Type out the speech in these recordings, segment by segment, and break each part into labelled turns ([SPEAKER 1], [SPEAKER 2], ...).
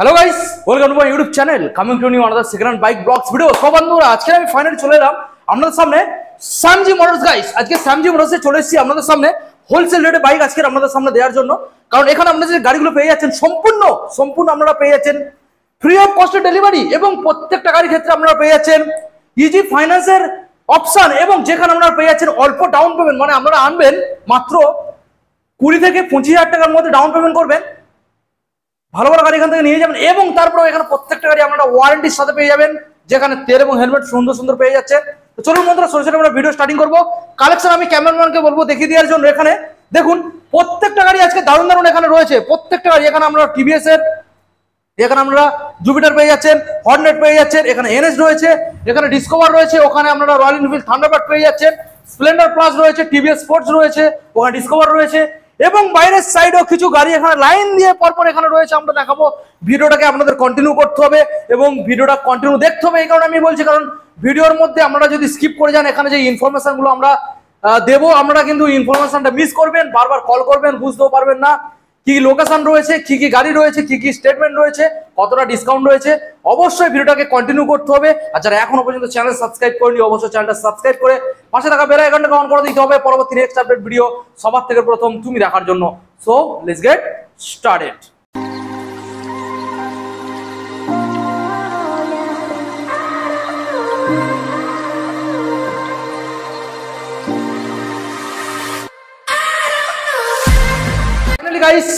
[SPEAKER 1] Hello guys welcome to my YouTube channel coming to new another second hand bike blogs video. সব বন্ধুরা আজকে আমি finally চলে এলাম আপনাদের সামনে স্যামজি মোটরস। গাইস আজকে স্যামজি মোটরসে চলে এসেছি আপনাদের সামনে হোলসেল রেটে বাইক আজকে আপনাদের সামনে দেওয়ার জন্য। কারণ এখানে আপনারা যে গাড়িগুলো পেয়ে যাচ্ছেন সম্পূর্ণ আপনারা পেয়ে যাচ্ছেন ফ্রি অফ কস্ট ডেলিভারি এবং প্রত্যেকটা গাড়ির ক্ষেত্রে আপনারা পেয়ে যাচ্ছেন ইজি ফাইন্যান্সের অপশন এবং যেখানে আপনারা পেয়ে যাচ্ছেন অল্প ডাউন পেমেন্ট, মানে আপনারা আনবেন মাত্র 20 থেকে 25,000 টাকার মধ্যে ডাউন পেমেন্ট করবেন, ভালো ভালো গাড়ি এখান থেকে নিয়ে যাবেন এবং তারপরে এখানে প্রত্যেকটা গাড়ি আপনারা ওয়ারেন্টির সাথে পেয়ে যাবেন, যেখানে তেল এবং হেলমেট সুন্দর সুন্দর পেয়ে যাচ্ছে। তো চলুন বন্ধুরা সরাসরি আমরা ভিডিও স্টার্টিং করবো। কালেকশন আমি ক্যামেরাম্যানকে বলবো দেখিয়ে দেওয়ার জন্য। এখানে দেখুন প্রত্যেকটা গাড়ি আজকে দারুণ দারুণ এখানে রয়েছে, প্রত্যেকটা গাড়ি। এখানে আমরা টিভিএস এর, এখানে আমরা জুপিটার পেয়ে যাচ্ছেন, হর্নেট পেয়ে যাচ্ছেন, এখানে এনএস রয়েছে, এখানে ডিসকভার রয়েছে, ওখানে আপনারা রয়্যাল এনফিল্ড থান্ডারবার্ড পেয়ে যাচ্ছেন, স্প্লেন্ডার প্লাস রয়েছে, টিভিএস স্পোর্টস রয়েছে, ওখানে ডিসকভার রয়েছে এবং বাইরের সাইডেও কিছু গাড়ি এখানে লাইন দিয়ে পরপর এখানে রয়েছে। আমরা দেখাবো, ভিডিওটাকে আপনাদের কন্টিনিউ করতে হবে এবং ভিডিওটা কন্টিনিউ দেখতে হবে। এই কারণে আমি বলছি, কারণ ভিডিওর মধ্যে আপনারা যদি স্কিপ করে যান এখানে যে ইনফরমেশন গুলো আমরা দেবো, আপনারা কিন্তু ইনফরমেশনটা মিস করবেন, বারবার কল করবেন, বুঝতেও পারবেন না কি লোকেশন রয়েছে, কি কি গাড়ি রয়েছে, কি কি স্টেটমেন্ট রয়েছে, কতটা ডিসকাউন্ট রয়েছে। অবশ্যই ভিডিওটাকে কন্টিনিউ করতে হবে। আর যারা এখনো পর্যন্ত চ্যানেল সাবস্ক্রাইব করেনি অবশ্যই চ্যানেলটা সাবস্ক্রাইব করে পাশে থাকা বেল আইকনটা অন করে দিতে হবে পরবর্তী নেক্সট আপডেট ভিডিও সবার থেকে প্রথম তুমি দেখার জন্য। So let's get started. Guys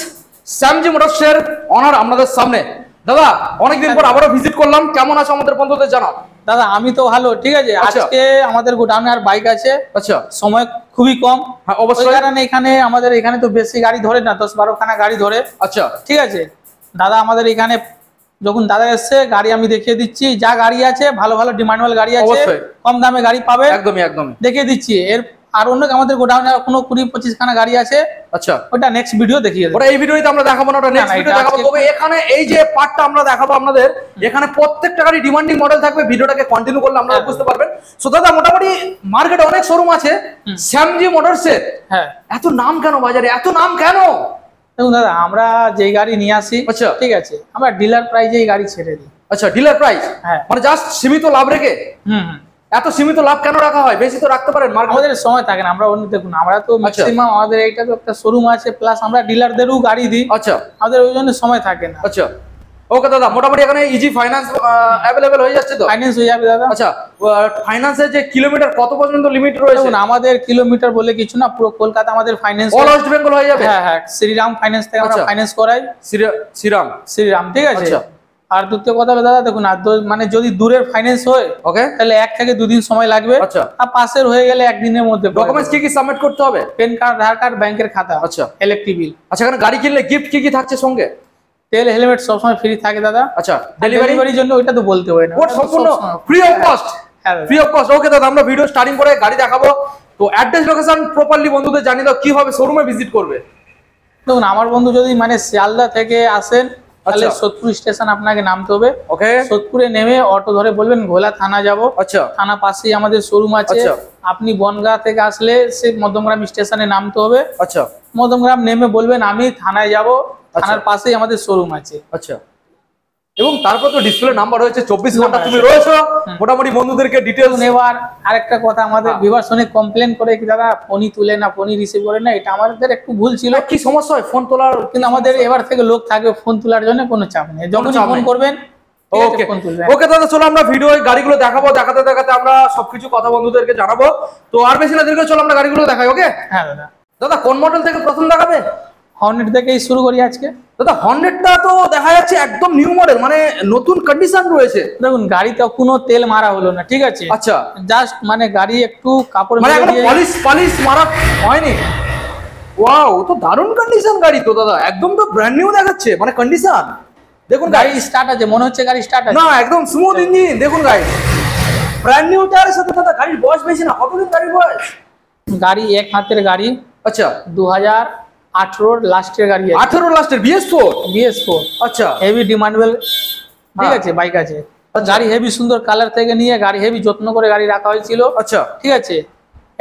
[SPEAKER 1] Samji মোটরসের অনার আপনাদের সামনে। দাদা অনেকদিন পর আবারও ভিজিট করলাম, কেমন আছো আমাদের বন্ধুদের জানাও।
[SPEAKER 2] দাদা আমি তো ভালো, ঠিক আছে। আজকে আমাদের গোডাউনে আর বাইক আছে, আচ্ছা সময় খুবই কম। হ্যাঁ অবশ্যই, কারণ এখানে আমাদের এখানে তো বেশি গাড়ি ধরে না, 10-12 খানা গাড়ি ধরে। আচ্ছা ঠিক আছে দাদা, আমাদের এখানে যখন দাদা এসছে গাড়ি আমি দেখিয়ে দিচ্ছি, যা গাড়ি আছে ভালো ভালো ডিমান্ডেবল গাড়ি আছে, কম দামে গাড়ি পাবে, একদমই দেখিয়ে দিচ্ছি। এর আর অন্য আমাদের গোডাউনে কোনো 20-25 খানা গাড়ি আছে। আচ্ছা ওটা নেক্সট ভিডিও দেখিয়ে দেব।
[SPEAKER 1] ওটা এই ভিডিওতে আমরা দেখাবো না, ওটা নেক্সট ভিডিও দেখাবো। তবে এখানে এই যে পার্টটা আমরা দেখাবো আপনাদের, এখানে প্রত্যেকটা গাড়ি ডিমান্ডিং মডেল থাকবে। ভিডিওটাকে কন্টিনিউ করলে আপনারা বুঝতে পারবেন। সো দাদা মোটামুটি মার্কেটে অনেক শোরুম আছে স্যামজি মোটরসের, হ্যাঁ এত নাম কেন বাজারে, এত নাম কেন?
[SPEAKER 2] দেখুন দাদা, আমরা যেই গাড়ি নিয়ে আসি, আচ্ছা ঠিক আছে, আমরা ডিলার প্রাইজে এই গাড়ি ছেড়ে দিই।
[SPEAKER 1] আচ্ছা ডিলার প্রাইস, হ্যাঁ মানে জাস্ট সীমিত লাভ রেখে। এত সীমিত লাভ কেন রাখা হয়? বেশি তো রাখতে পারেন, আমাদের
[SPEAKER 2] সময় থাকে না। আমরা অন্য দেখুন, আমরা তো ম্যাক্সিমাম আমাদের এইটা তো একটা শোরুম আছে, প্লাস আমরা ডিলারদেরও গাড়ি দিই। আচ্ছা আমাদের ওই জন্য সময় থাকে না। আচ্ছা
[SPEAKER 1] ওকে দাদা, মোটামুটি এখানে ইজি ফাইন্যান্স अवेलेबल হয়ে যাচ্ছে তো?
[SPEAKER 2] ফাইন্যান্স হয়ে যাবে দাদা।
[SPEAKER 1] আচ্ছা ফাইন্যান্সের যে কিলোমিটার কত পর্যন্ত লিমিট রয়েছে?
[SPEAKER 2] আমাদের কিলোমিটার বলে কিছু না, পুরো কলকাতা আমাদের ফাইন্যান্স,
[SPEAKER 1] অল ওয়েস্ট বেঙ্গল হয়ে যাবে।
[SPEAKER 2] হ্যাঁ হ্যাঁ, শ্রীরাম ফাইন্যান্স থেকে আমরা ফাইন্যান্স করাই। শ্রীরাম ঠিক আছে। আর দ্বিতীয় কথা হলো দাদা, দেখুন মানে যদি দূরের ফাইন্যান্স হয় ওকে, তাহলে 1 থেকে 2 দিন সময় লাগবে। আচ্ছা আর পাশের হয়ে গেলে 1 দিনের মধ্যে।
[SPEAKER 1] ডকুমেন্টস কি কি সাবমিট করতে হবে?
[SPEAKER 2] প্যান কার্ড, আধার কার্ড, ব্যাংকের খাতা, আচ্ছা ইলেকট্রিক বিল।
[SPEAKER 1] আচ্ছা এখানে গাড়ি কিনলে গিফট কি কি থাকছে সঙ্গে?
[SPEAKER 2] তেল হেলমেট সবসময় ফ্রি থাকে দাদা। আচ্ছা ডেলিভারির জন্য ওইটা তো বলতে হয় না,
[SPEAKER 1] সম্পূর্ণ free of cost. Free of cost. Okay দাদা, আমরা ভিডিও স্টার্টিং করে গাড়ি দেখাবো। তো অ্যাড্রেস লোকেশন প্রপারলি বন্ধুদের জানিয়ে দাও, কিভাবে শোরুমে ভিজিট করবে।
[SPEAKER 2] দেখুন আমার বন্ধু যদি মানে শিয়ালদা থেকে আসেন তাহলে সোদপুর স্টেশন আপনাকে নামতে হবে। ওকে সোদপুরে নেমে অটো ধরে বলবেন ঘোলা থানা যাব। আচ্ছা থানা পাশেই আমাদের শোরুম আছে। আপনি বনগাঁ থেকে আসলে সে মধ্যমগ্রাম স্টেশনে নামতে হবে। আচ্ছা মধ্যমগ্রাম নেমে বলবেন আমি থানায় যাব, থানার পাশেই আমাদের শোরুম আছে। আচ্ছা
[SPEAKER 1] এবং তারপর তো ডিসপ্লে নাম্বার রয়েছে, 24 ঘন্টা তুমি রয়েছো। মোটামুটি বন্ধুদেরকে ডিটেইলস
[SPEAKER 2] নেওয়ার আরেকটা কথা, আমাদের ভিউয়ার শুনে কমপ্লেন করে কি দাদা ফোনই তুলে না, ফোনই রিসিভ করে না, এটা আমাদের একটু ভুল ছিল।
[SPEAKER 1] কি সমস্যা হয় ফোন তোলার?
[SPEAKER 2] কিন্তু আমাদের এবার থেকে লোক থাকবে ফোন তোলার জন্য, কোনো চাপ নেই, যখন ফোন করবেন।
[SPEAKER 1] ওকে ওকে দাদা, চলো আমরা ভিডিও গাড়িগুলো দেখাবো, দেখাতে দেখাতে আমরা সবকিছু কথা বন্ধুদেরকে জানাবো। তো আর বেশি না দীর্ঘ, চলো আমরা গাড়িগুলো দেখাই। ওকে হ্যাঁ দাদা। দাদা কোন মডেল থেকে প্রথম দেখাবে?
[SPEAKER 2] হর্নেট থেকেই শুরু করি আজকে।
[SPEAKER 1] দাদা হর্নেটটা তো দেখা যাচ্ছে একদম নিউ মডেল, মানে নতুন কন্ডিশন রয়েছে।
[SPEAKER 2] দেখুন গাড়িতে কোনো তেল মারা হলো না, ঠিক আছে। আচ্ছা জাস্ট মানে গাড়ি একটু কাপড়
[SPEAKER 1] মানে একদম পলিশ মারা হয়নি। ওয়াও, তো দারুণ কন্ডিশন গাড়ি তো দাদা, একদম তো ব্র্যান্ড নিউ দেখাচ্ছে মানে কন্ডিশন। দেখুন
[SPEAKER 2] গাড়ি স্টার্ট আছে, মনে হচ্ছে গাড়ি স্টার্ট আছে
[SPEAKER 1] না, একদম স্মুথ ইঞ্জিন। দেখুন গাড়ি ব্র্যান্ড নিউ টায়ারের সাথে দাদা গাড়ির বয়স বেশি না, কতদিন গাড়ির বয়স?
[SPEAKER 2] গাড়ি এক হাতের গাড়ি। আচ্ছা 2018 লাস্টের গাড়ি আছে।
[SPEAKER 1] 18 লাস্টের BS4। আচ্ছা
[SPEAKER 2] হেভি ডিমান্ডেবল, ঠিক আছে বাইক আছে। গাড়ি হেভি সুন্দর, কালার থেকে নিয়ে গাড়ি হেভি যত্ন করে গাড়ি রাখা হয়েছিল। আচ্ছা ঠিক আছে,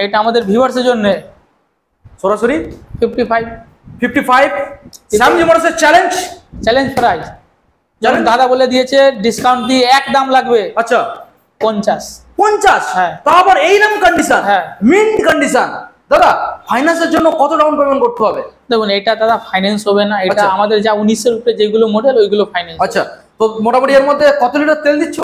[SPEAKER 2] এটা আমাদের ভিউয়ার্সের জন্য
[SPEAKER 1] সরাসরি
[SPEAKER 2] 55
[SPEAKER 1] 55 স্যামজি মোটরসের চ্যালেঞ্জ
[SPEAKER 2] প্রাইস যেমন দাদা বলে দিয়েছে ডিসকাউন্ট দিয়ে এক দাম লাগবে।
[SPEAKER 1] আচ্ছা
[SPEAKER 2] 50।
[SPEAKER 1] হ্যাঁ, তারপর এই নাম কন্ডিশন,
[SPEAKER 2] হ্যাঁ
[SPEAKER 1] মিন্ট কন্ডিশন। দাদা ফাইন্যান্সের জন্য কত ডাউন পেমেন্ট করতে হবে?
[SPEAKER 2] দেখুন এটা দাদা ফাইন্যান্স হবে না, এটা আমাদের যা 19 এর উপরে যেগুলো মডেল ওইগুলো ফাইন্যান্স।
[SPEAKER 1] আচ্ছা, তো মোটামুটি এর মধ্যে কত লিটার তেল দিচ্ছ?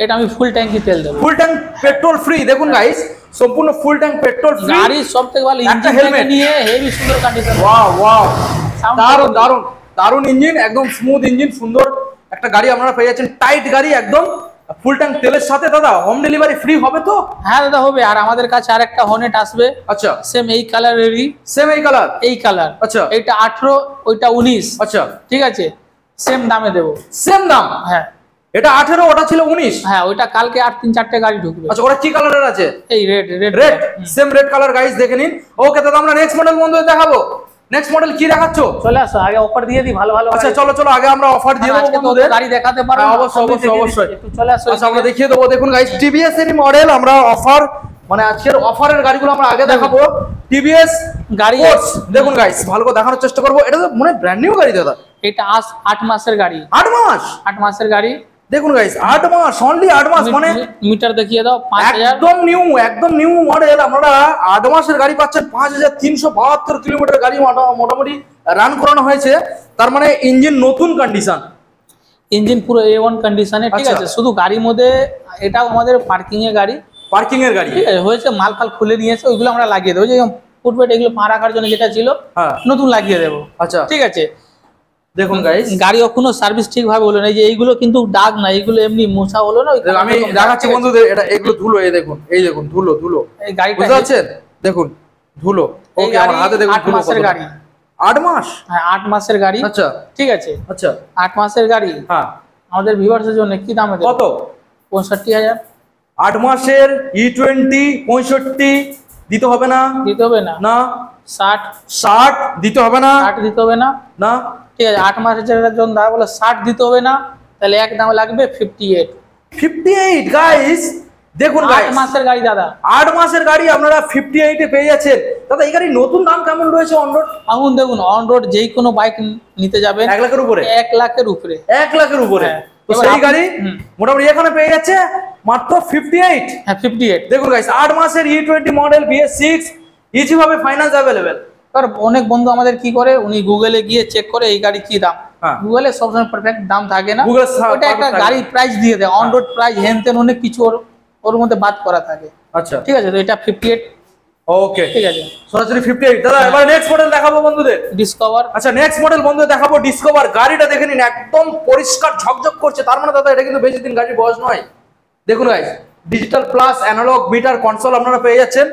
[SPEAKER 2] এটা আমি ফুল ট্যাঙ্কি তেল দেবো,
[SPEAKER 1] ফুল ট্যাঙ্ক পেট্রোল ফ্রি। দেখুন গাইস, সম্পূর্ণ ফুল ট্যাঙ্ক পেট্রোল ফ্রি।
[SPEAKER 2] গাড়ি সবথেকে ভালো ইঞ্জিন হেলমেট নিয়ে হেভি সুন্দর কন্ডিশন।
[SPEAKER 1] ওয়াও ওয়াও, দারুন দারুন দারুন ইঞ্জিন, একদম স্মুথ ইঞ্জিন, সুন্দর একটা গাড়ি আপনারা পেয়ে যাচ্ছেন। টাইট গাড়ি একদম, ফুল ট্যাঙ্ক তেলের সাথে। দাদা হোম ডেলিভারি ফ্রি হবে তো?
[SPEAKER 2] হ্যাঁ দাদা হবে। আর আমাদের কাছে আরেকটা হর্নেট আসবে।
[SPEAKER 1] আচ্ছা,
[SPEAKER 2] সেম এই কালারেরই,
[SPEAKER 1] সেম এই কালার,
[SPEAKER 2] এই কালার।
[SPEAKER 1] আচ্ছা,
[SPEAKER 2] এটা 18 ওইটা 19।
[SPEAKER 1] আচ্ছা
[SPEAKER 2] ঠিক আছে, সেম দামে দেবো।
[SPEAKER 1] সেম দাম?
[SPEAKER 2] হ্যাঁ,
[SPEAKER 1] এটা 18, ওটা ছিল 19।
[SPEAKER 2] হ্যাঁ ওইটা কালকে আর 3-4টে গাড়ি ঢুকবে।
[SPEAKER 1] আচ্ছা, ওটা কি কালারের আছে?
[SPEAKER 2] এই red red
[SPEAKER 1] red, same red colour guys, দেখে নিন। ওকে দাদা, আমরা নেক্সট মডেল বন্ধুদের দেখাবো। নেক্সট মডেল কি দেখাচ্ছ?
[SPEAKER 2] চলে আসো, আগে অফার দিয়ে দিই ভালো ভালো।
[SPEAKER 1] আচ্ছা চলো চলো, আগে আমরা অফার দিয়ে দেবো বন্ধুদের।
[SPEAKER 2] গাড়ি দেখাতে পারো?
[SPEAKER 1] অবশ্যই অবশ্যই অবশ্যই,
[SPEAKER 2] একটু চলে আসো।
[SPEAKER 1] আচ্ছা আমরা দেখিয়ে দেবো। দেখুন গাইস, টিভিএস এর মডেল আমরা অফার, মানে আজকের অফারের গাড়িগুলো আমরা আগে দেখাবো। টিভিএস
[SPEAKER 2] গাড়ি
[SPEAKER 1] দেখুন গাইস, ভালো করে দেখানোর চেষ্টা করবো। এটা তো মনে ব্র্যান্ড নিউ গাড়ি দাদা।
[SPEAKER 2] এটা 8 মাসের গাড়ি।
[SPEAKER 1] 8 মাস?
[SPEAKER 2] 8 মাসের গাড়ি।
[SPEAKER 1] দেখুন গাইস, 8 মাস, অনলি 8 মাস, মানে
[SPEAKER 2] মিটার দেখিয়ে দাও 5000।
[SPEAKER 1] একদম নিউ মডেল। আমরা 8 মাসের গাড়ি পাচ্ছেন। 5372 কিলোমিটার গাড়ি মোটামুটি রান করানো হয়েছে। তার মানে ইঞ্জিন নতুন কন্ডিশন,
[SPEAKER 2] ইঞ্জিন পুরো A1 কন্ডিশনে। ঠিক আছে, শুধু গাড়ির মধ্যে এটাও আমাদের পার্কিং এর গাড়ি,
[SPEAKER 1] পার্কিং এর গাড়ি।
[SPEAKER 2] ঠিক আছে, হয়েছে মাল ফাল খুলে নিয়েছে, ওইগুলো আমরা লাগিয়ে দেবো। যে ফুটপেট এগুলো পা রাখার জন্য যেটা ছিল নতুন লাগিয়ে দেবো।
[SPEAKER 1] আচ্ছা
[SPEAKER 2] ঠিক আছে,
[SPEAKER 1] দেখুন গাইস,
[SPEAKER 2] গাড়ি এখনো সার্ভিস ঠিকভাবে হলো না। এই যে এইগুলো কিন্তু দাগ না, এইগুলো এমনি মোছা হলো না।
[SPEAKER 1] আমি দেখাচ্ছি বন্ধুদের, এটা এগুলো ধুলো, এই দেখুন, এই দেখুন ধুলো ধুলো,
[SPEAKER 2] এই গাড়িটা
[SPEAKER 1] বুঝতে পারছেন? দেখুন ধুলো। ওকে, আমার হাতে দেখুন
[SPEAKER 2] 8 মাসের গাড়ি।
[SPEAKER 1] 8 মাস?
[SPEAKER 2] হ্যাঁ 8 মাসের গাড়ি।
[SPEAKER 1] আচ্ছা
[SPEAKER 2] ঠিক আছে,
[SPEAKER 1] আচ্ছা
[SPEAKER 2] 8 মাসের গাড়ি।
[SPEAKER 1] হ্যাঁ,
[SPEAKER 2] আমাদের ভিউয়ার্সের জন্য কি দামে দেব?
[SPEAKER 1] কত?
[SPEAKER 2] 65,000।
[SPEAKER 1] 8 মাসের E20 65 দিতে হবে না?
[SPEAKER 2] দিতে হবে না।
[SPEAKER 1] না।
[SPEAKER 2] 60
[SPEAKER 1] দিতে হবে না?
[SPEAKER 2] 60 দিতে হবে না।
[SPEAKER 1] না।
[SPEAKER 2] ঠিক আছে, 8 মাসের জন্য দাম বলে 60 দিতে হবে না, তাহলে এক দাম লাগবে 58।
[SPEAKER 1] 58 গাইস, দেখুন গাইস,
[SPEAKER 2] 8 মাসের গাড়ি দাদা।
[SPEAKER 1] 8 মাসের গাড়ি আপনারা 58 এ পেয়ে যাচ্ছেন। দাদা এই গাড়ি নতুন দাম কেমন রয়েছে অন রোড?
[SPEAKER 2] এখন দেখুন অন রোড যেই কোনো বাইক নিতে যাবেন
[SPEAKER 1] 1 লাখের উপরে।
[SPEAKER 2] 1 লাখের উপরে।
[SPEAKER 1] 1 লাখের উপরে। তো
[SPEAKER 2] এবার
[SPEAKER 1] সেই গাড়ি মোটামুটি এখানে পেয়ে যাচ্ছে মাত্র 58।
[SPEAKER 2] হ্যাঁ 58।
[SPEAKER 1] দেখুন গাইস, 8 মাসের E20 মডেল BS6, ইজি ভাবে ফাইন্যান্স अवेलेबल।
[SPEAKER 2] আর অনেক বন্ধু আমাদের কি করে, উনি গুগলে গিয়ে চেক করে এই গাড়ি কি দাম। গুগলে সবসময় পারফেক্ট দাম থাকে না, ওটা একটা গাড়ি প্রাইস দিয়ে দেয়, অন রোড প্রাইস হেনতেন অনেক কিছু ওর মধ্যে বাদ করা থাকে।
[SPEAKER 1] আচ্ছা
[SPEAKER 2] ঠিক আছে, তো এটা 58।
[SPEAKER 1] ওকে
[SPEAKER 2] ঠিক আছে,
[SPEAKER 1] সরাসরি 58। দাদা এবার নেক্সট মডেল দেখাবো বন্ধুদের,
[SPEAKER 2] ডিসকভার।
[SPEAKER 1] আচ্ছা নেক্সট মডেল বন্ধুদের দেখাবো ডিসকভার। গাড়িটা দেখে নিন, একদম পরিষ্কার ঝকঝক করছে। তার মানে দাদা এটা কিন্তু বেশি দিন গাড়ির বয়স নয়। দেখুন guys, digital plus analogue meter console আপনারা পেয়ে যাচ্ছেন।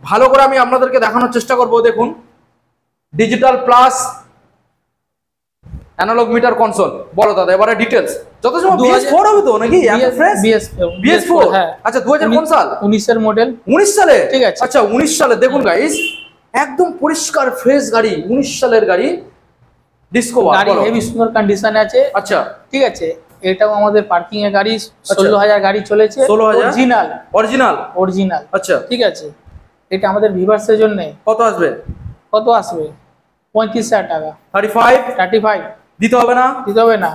[SPEAKER 1] ভালো করে আমি আপনাদেরকে দেখানোর চেষ্টা করব। দেখুন, digital plus analogue meter console. বলো দাদা এবারে ডিটেইলস। যত সময় BS4 হবে তো নাকি? BS4।
[SPEAKER 2] হ্যাঁ।
[SPEAKER 1] আচ্ছা 2000 কোন সাল?
[SPEAKER 2] 19 এর মডেল।
[SPEAKER 1] 19 সালে?
[SPEAKER 2] ঠিক আছে।
[SPEAKER 1] আচ্ছা 19 সালে। দেখুন গাইস, একদম পরিষ্কার ফ্রেশ গাড়ি, 19 সালের গাড়ি ডিসকভার।
[SPEAKER 2] গাড়ি হেভি সুন্দর কন্ডিশনে আছে।
[SPEAKER 1] আচ্ছা
[SPEAKER 2] ঠিক আছে, এটাও আমাদের পার্কিং এর গাড়ি। 16,000 গাড়ি চলেছে।
[SPEAKER 1] 16,000
[SPEAKER 2] অরিজিনাল
[SPEAKER 1] অরিজিনাল
[SPEAKER 2] অরিজিনাল।
[SPEAKER 1] আচ্ছা
[SPEAKER 2] ঠিক আছে, এটা আমাদের ভিউয়ার্সের জন্য
[SPEAKER 1] কত আসবে?
[SPEAKER 2] কত আসবে? 35,000 টাকা।
[SPEAKER 1] 35 দিতে হবে না?
[SPEAKER 2] দিতে হবে না।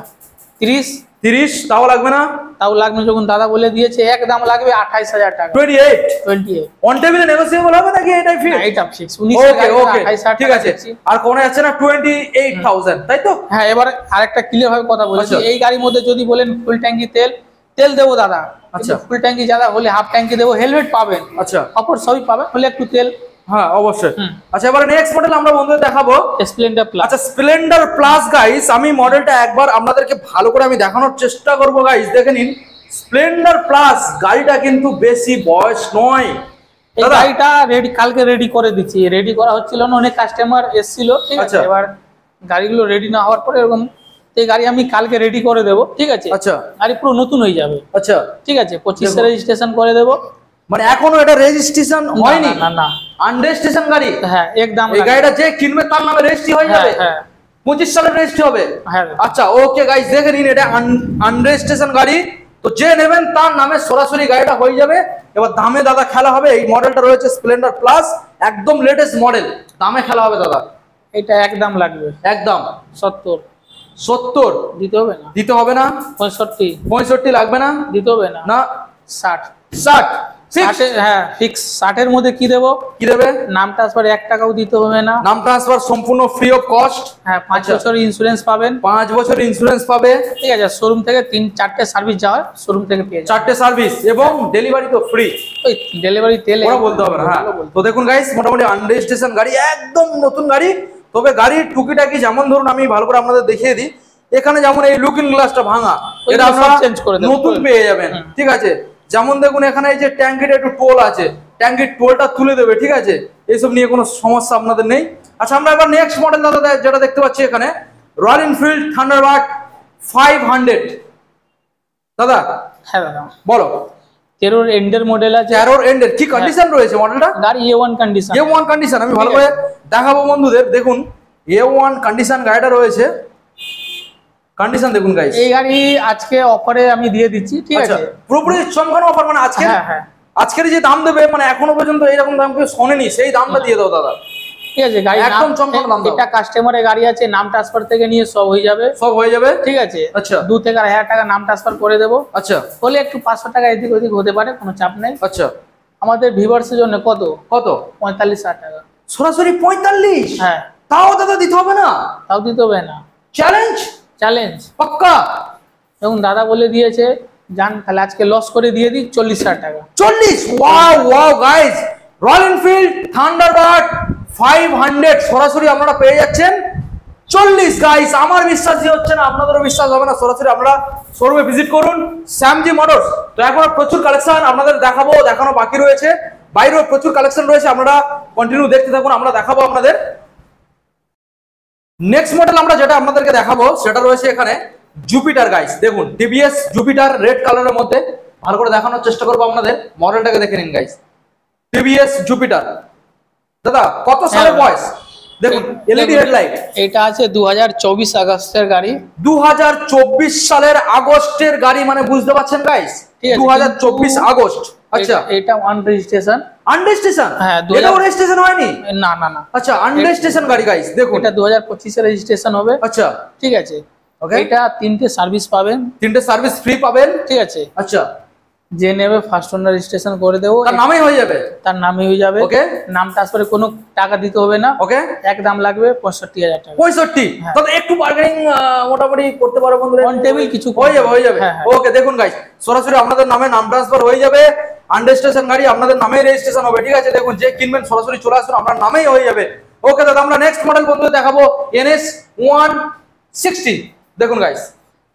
[SPEAKER 1] 30 তাও লাগবে না?
[SPEAKER 2] তাও লাগবে। যখন দাদা বলে দিয়েছে এক দাম লাগবে 28,000 টাকা।
[SPEAKER 1] 28 অন টেবিলে নেগোসিয়েবল হবে নাকি এটাই ফিক্স?
[SPEAKER 2] এটা ফিক্স। 19 এর গাড়ি 28,000
[SPEAKER 1] ঠিক আছে। আর কোনে আছে না 28,000, তাই তো?
[SPEAKER 2] হ্যাঁ, এবার আরেকটা ক্লিয়ার ভাবে কথা বলেছি। এই গাড়ির মধ্যে যদি বলেন ফুল ট্যাঙ্কি তেল দেবো দাদা।
[SPEAKER 1] আচ্ছা
[SPEAKER 2] ফুল ট্যাঙ্কি যারা হলে হাফ ট্যাঙ্কি দেবো, হেলমেট পাবেন।
[SPEAKER 1] আচ্ছা
[SPEAKER 2] অপর সবই পাবেন, হলে একটু তেল।
[SPEAKER 1] হ্যাঁ অবশ্যই। আচ্ছা এবারে নেক্সট মডেল আমরা বন্ধুদের দেখাবো
[SPEAKER 2] স্প্লেন্ডার প্লাস।
[SPEAKER 1] আচ্ছা স্প্লেন্ডার প্লাস গাইস, আমি মডেলটা একবার আপনাদেরকে ভালো করে আমি দেখানোর চেষ্টা করব গাইস। দেখে নিন, স্প্লেন্ডার প্লাস গাড়িটা কিন্তু বেশি বয়স নয়।
[SPEAKER 2] এই গাড়িটা কালকে রেডি করে দিচ্ছি। রেডি করা হচ্ছিল না, অনেক কাস্টমার এসেছিল। ঠিক আছে, এবার গাড়িগুলো রেডি না হওয়ার পরে এরকম এই গাড়ি আমি কালকে রেডি করে দেবো। ঠিক আছে,
[SPEAKER 1] আচ্ছা
[SPEAKER 2] গাড়ি পুরো নতুন হয়ে যাবে।
[SPEAKER 1] আচ্ছা
[SPEAKER 2] ঠিক আছে, 25 এ রেজিস্ট্রেশন করে দেবো।
[SPEAKER 1] মানে এখনো এটা রেজিস্ট্রেশন হয়নি?
[SPEAKER 2] না না,
[SPEAKER 1] আনরেজিস্ট্রেশন গাড়ি।
[SPEAKER 2] হ্যাঁ একদম।
[SPEAKER 1] এই গাড়িটা যে কিনবে তার নামে রেজিস্ট্রি হয়ে যাবে।
[SPEAKER 2] হ্যাঁ
[SPEAKER 1] 25 সালে রেজিস্ট্রি হবে।
[SPEAKER 2] হ্যাঁ
[SPEAKER 1] আচ্ছা ওকে গাইস, দেখে নিন, এটা আনরেজিস্ট্রেশন গাড়ি। তো যে নেবেন তার নামে সরাসরি গাড়িটা হয়ে যাবে। এবার দামে দাদা খেলা হবে। এই মডেলটা রয়েছে স্প্লেন্ডার প্লাস, একদম লেটেস্ট মডেল। দামে খেলা হবে দাদা।
[SPEAKER 2] এটা একদম লাগবে
[SPEAKER 1] একদম
[SPEAKER 2] 70।
[SPEAKER 1] 70
[SPEAKER 2] দিতে হবে না।
[SPEAKER 1] দিতে হবে না।
[SPEAKER 2] 65
[SPEAKER 1] 65 লাগবে না।
[SPEAKER 2] দিতে হবে না।
[SPEAKER 1] না।
[SPEAKER 2] 60
[SPEAKER 1] 60
[SPEAKER 2] হ্যাঁ ফিক্স। 60 এর মধ্যে কি দেবো?
[SPEAKER 1] কি দেবে?
[SPEAKER 2] নাম ট্রান্সফার 1 টাকাও দিতে হবে না।
[SPEAKER 1] নাম ট্রান্সফার সম্পূর্ণ ফ্রি অফ কস্ট।
[SPEAKER 2] হ্যাঁ 5 বছর ইন্স্যুরেন্স পাবেন।
[SPEAKER 1] 5 বছর ইন্স্যুরেন্স পাবে।
[SPEAKER 2] ঠিক আছে, শোরুম থেকে 3-4টে সার্ভিস যাওয়ার শোরুম থেকে পেয়ে যাবেন।
[SPEAKER 1] 4টে সার্ভিস এবং ডেলিভারি তো ফ্রি।
[SPEAKER 2] ওই ডেলিভারি তেল
[SPEAKER 1] ওরা বলতে হবে না। হ্যাঁ তো দেখুন গাইস, মোটামুটি আনরেজিস্ট্রেশন গাড়ি, একদম নতুন গাড়ি। তবে গাড়ির টুকিটাকি যেমন ধরুন আমি ভালো করে আপনাদের দেখিয়ে দিই। এখানে যেমন এই লুকিং গ্লাসটা ভাঙা, এটা আপনারা
[SPEAKER 2] চেঞ্জ করে দেব,
[SPEAKER 1] নতুন পেয়ে যাবেন। ঠিক আছে, যেমন দেখুন এখানে এই যে ট্যাঙ্কিটা একটু টোল আছে, ট্যাঙ্কির টোলটা তুলে দেবে। ঠিক আছে, এইসব নিয়ে কোনো সমস্যা আপনাদের নেই। আচ্ছা আমরা এবার নেক্সট মডেল দাদা যেটা দেখতে পাচ্ছি এখানে, রয়্যাল এনফিল্ড থান্ডারবার্ড 500 দাদা।
[SPEAKER 2] হ্যাঁ দাদা
[SPEAKER 1] বলো।
[SPEAKER 2] 13 এন্ডের মডেল আছে।
[SPEAKER 1] 13 এন্ডের কি কন্ডিশন রয়েছে মডেলটা?
[SPEAKER 2] গাড়ি A1 কন্ডিশন।
[SPEAKER 1] A1 কন্ডিশন আমি ভালো করে দেখাবো বন্ধুদের। দেখুন A1 কন্ডিশন গাড়িটা রয়েছে, কন্ডিশন দেখুন গাইস।
[SPEAKER 2] এই গাড়ি আজকে অফারে আমি দিয়ে দিচ্ছি। ঠিক আছে,
[SPEAKER 1] পুরোপুরি চমকানো অফার, মানে আজকে আজকের যে দাম দেবে, মানে এখনো পর্যন্ত এইরকম দাম কেউ শোনেনি, সেই দামটা দিয়ে দাও দাদা।
[SPEAKER 2] ঠিক আছে, গাড়ি
[SPEAKER 1] একদম চমকানো দাম দাও।
[SPEAKER 2] এটা কাস্টমারের গাড়ি আছে, নাম ট্রান্সফার থেকে নিয়ে সব হয়ে যাবে।
[SPEAKER 1] সব হয়ে যাবে।
[SPEAKER 2] ঠিক আছে।
[SPEAKER 1] আচ্ছা
[SPEAKER 2] 2 থেকে 1000 টাকা নাম ট্রান্সফার করে দেবো।
[SPEAKER 1] আচ্ছা
[SPEAKER 2] বলে একটু 500 টাকা এদিক ওদিক হতে পারে, কোনো চাপ নেই।
[SPEAKER 1] আচ্ছা
[SPEAKER 2] আমাদের ভিউয়ার্সের জন্য কত
[SPEAKER 1] কত?
[SPEAKER 2] 45,000 টাকা
[SPEAKER 1] সরাসরি 45?
[SPEAKER 2] হ্যাঁ
[SPEAKER 1] তাও দাদা দিতে হবে না?
[SPEAKER 2] তাও দিতে হবে না।
[SPEAKER 1] চ্যালেঞ্জ
[SPEAKER 2] চ্যালেঞ্জ
[SPEAKER 1] পাক্কা।
[SPEAKER 2] এবং দাদা বলে দিয়েছে জান, তাহলে আজকে লস করে দিয়ে দিই 40,000 টাকা।
[SPEAKER 1] 40? Wow wow guys, royal Enfield Thunderbird 500 সরাসরি আপনারা পেয়ে যাচ্ছেন 40 গাইস। আমার বিশ্বাসই হচ্ছে না, আপনাদেরও বিশ্বাস হবে না। সরাসরি আমরা শোরুমে ভিজিট করুন, স্যামজি মোটরস। তো এখন প্রচুর কালেকশন আপনাদের দেখাবো, দেখানো বাকি রয়েছে, বাইরেও প্রচুর কালেকশন রয়েছে, আপনারা কন্টিনিউ দেখতে থাকুন, আমরা দেখাবো আপনাদের। নেক্সট মডেল আমরা যেটা আপনাদেরকে দেখাবো সেটা রয়েছে এখানে জুপিটার গাইস। দেখুন টিভিএস জুপিটার রেড কালারের মধ্যে, ভালো করে দেখানোর চেষ্টা করবো আপনাদের। মডেলটাকে দেখে নিন গাইস, টিভিএস জুপিটার। দাদা কত সালের বয়স? দেখুন এলইডি হেডলাইট।
[SPEAKER 2] এটা আছে 2024 আগস্টের গাড়ি।
[SPEAKER 1] 2024 সালের আগস্টের গাড়ি, মানে বুঝতে পারছেন গাইস, 2024 আগস্ট। আচ্ছা
[SPEAKER 2] এটা ওয়ান রেজিস্ট্রেশন।
[SPEAKER 1] আনরেজিস্ট্রেশন?
[SPEAKER 2] হ্যাঁ,
[SPEAKER 1] এটা রেজিস্ট্রেশন হয়নি?
[SPEAKER 2] না না না।
[SPEAKER 1] আচ্ছা আনরেজিস্ট্রেশন গাড়ি গাইস। দেখুন
[SPEAKER 2] এটা 2025 এর রেজিস্ট্রেশন হবে।
[SPEAKER 1] আচ্ছা
[SPEAKER 2] ঠিক আছে।
[SPEAKER 1] ওকে,
[SPEAKER 2] এটা 3টে সার্ভিস পাবেন।
[SPEAKER 1] 3টে সার্ভিস ফ্রি পাবেন।
[SPEAKER 2] ঠিক আছে।
[SPEAKER 1] আচ্ছা
[SPEAKER 2] যে নেবে ফার্স্ট ওনার রেজিস্ট্রেশন করে দেবো,
[SPEAKER 1] তার নামেই হয়ে যাবে।
[SPEAKER 2] তার নামে হয়ে যাবে।
[SPEAKER 1] ওকে,
[SPEAKER 2] নাম ট্রান্সফারে কোনো টাকা দিতে হবে না।
[SPEAKER 1] ওকে,
[SPEAKER 2] এক দাম লাগবে 65,000 টাকা।
[SPEAKER 1] 65? তবে একটু বার্গেনিং মোটামুটি করতে পারো বন্ধুরা,
[SPEAKER 2] অন টেবিল কিছু
[SPEAKER 1] হয়ে যাবে, হয়ে যাবে। ওকে দেখুন গাইস, সরাসরি আপনাদের নামে নাম ট্রান্সফার হয়ে যাবে, আনরেজিস্ট্রেশন গাড়ি আপনাদের নামেই রেজিস্ট্রেশন হবে। ঠিক আছে, দেখুন যে কিনবেন সরাসরি চলে আসুন, আপনার নামেই হয়ে যাবে। ওকে দাদা, আমরা নেক্সট মডেল বন্ধুদের দেখাবো NS 160। দেখুন গাইস